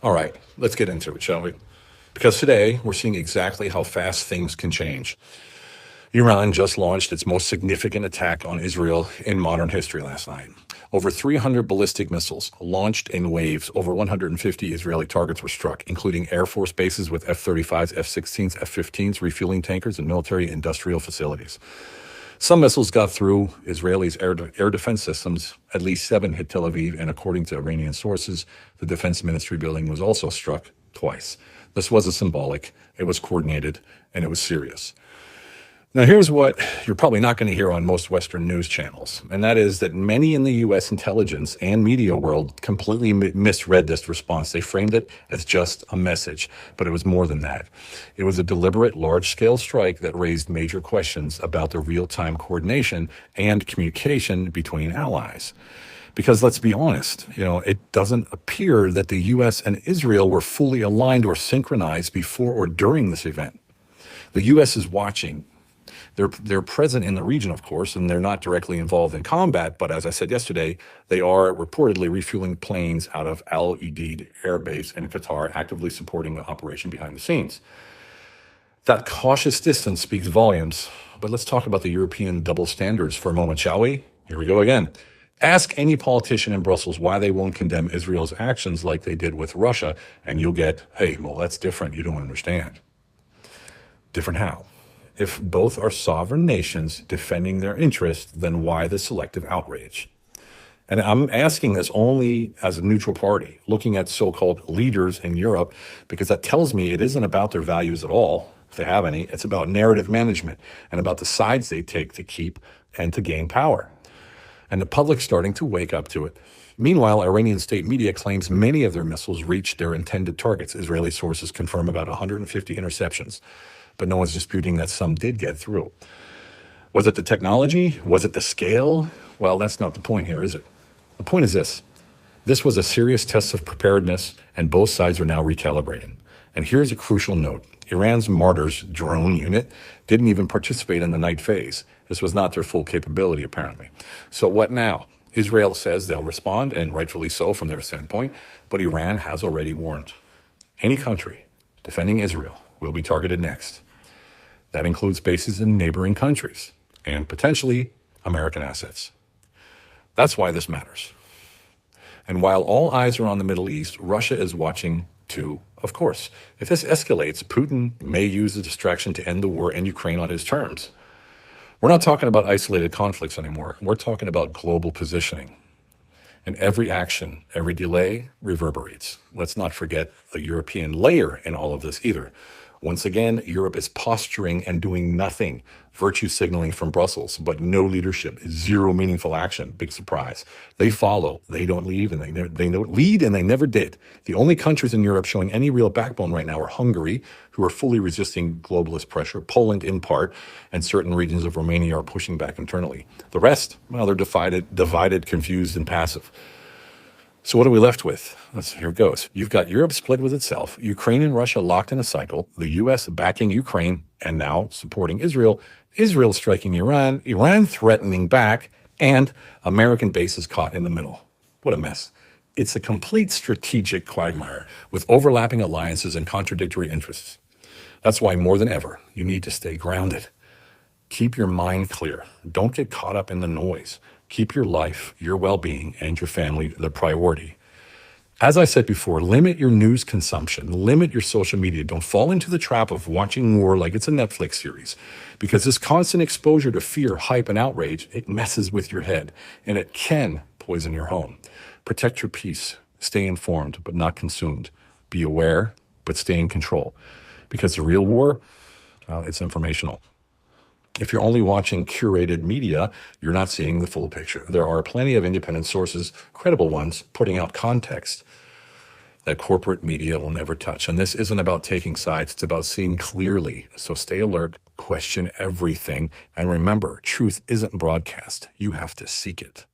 All right, let's get into it, shall we? Because today we're seeing exactly how fast things can change. Iran just launched its most significant attack on Israel in modern history last night. Over 300 ballistic missiles launched in waves. Over 150 Israeli targets were struck, including Air Force bases with F-35s, F-16s, F-15s, refueling tankers, and military industrial facilities. Some missiles got through Israelis' air defense systems. At least 7 hit Tel Aviv, and according to Iranian sources, the defense ministry building was also struck twice. This wasn't symbolic, it was coordinated, and it was serious. Now, here's what you're probably not going to hear on most Western news channels, and that is that many in the U.S. intelligence and media world completely misread this response. They framed it as just a message, but it was more than that. It was a deliberate, large-scale strike that raised major questions about the real-time coordination and communication between allies. Because let's be honest, it doesn't appear that the U.S. and Israel were fully aligned or synchronized before or during this event. The U.S. is watching. They're present in the region, of course, and they're not directly involved in combat. But as I said yesterday, they are reportedly refueling planes out of Al Udeid Air Base in Qatar, actively supporting the operation behind the scenes. That cautious distance speaks volumes. But let's talk about the European double standards for a moment, shall we? Here we go again. Ask any politician in Brussels why they won't condemn Israel's actions like they did with Russia, and you'll get, hey, well, that's different. You don't understand. Different how? If both are sovereign nations defending their interests, then why the selective outrage? And I'm asking this only as a neutral party, looking at so-called leaders in Europe, because that tells me it isn't about their values at all, if they have any. It's about narrative management and about the sides they take to keep and to gain power. And the public's starting to wake up to it. Meanwhile, Iranian state media claims many of their missiles reached their intended targets. Israeli sources confirm about 150 interceptions, but no one's disputing that some did get through. Was it the technology? Was it the scale? Well, that's not the point here, is it? The point is this. This was a serious test of preparedness, and both sides are now recalibrating. And here's a crucial note. Iran's Martyrs drone unit didn't even participate in the night phase. This was not their full capability, apparently. So what now? Israel says they'll respond, and rightfully so from their standpoint, but Iran has already warned. Any country defending Israel will be targeted next. That includes bases in neighboring countries and potentially American assets. That's why this matters. And while all eyes are on the Middle East, Russia is watching too, of course. If this escalates, Putin may use the distraction to end the war in Ukraine on his terms. We're not talking about isolated conflicts anymore. We're talking about global positioning. And every action, every delay reverberates. Let's not forget the European layer in all of this either. Once again, Europe is posturing and doing nothing, virtue signaling from Brussels, but no leadership, zero meaningful action. Big surprise. They follow, they don't leave, and they don't lead, and they never did. The only countries in Europe showing any real backbone right now are Hungary, who are fully resisting globalist pressure, Poland in part, and certain regions of Romania are pushing back internally. The rest, well, they're divided, confused, and passive. So what are we left with? Here it goes. You've got Europe split with itself, Ukraine and Russia locked in a cycle, the U.S. backing Ukraine and now supporting Israel, Israel striking Iran, Iran threatening back, and American bases caught in the middle. What a mess. It's a complete strategic quagmire with overlapping alliances and contradictory interests. That's why more than ever, you need to stay grounded. Keep your mind clear. Don't get caught up in the noise. Keep your life, your well-being, and your family the priority. As I said before, limit your news consumption, limit your social media. Don't fall into the trap of watching war like it's a Netflix series, because this constant exposure to fear, hype, and outrage, it messes with your head, and it can poison your home. Protect your peace. Stay informed, but not consumed. Be aware, but stay in control, because the real war, it's informational. If you're only watching curated media, you're not seeing the full picture. There are plenty of independent sources, credible ones, putting out context that corporate media will never touch. And this isn't about taking sides, it's about seeing clearly. So stay alert, question everything, and remember, truth isn't broadcast. You have to seek it.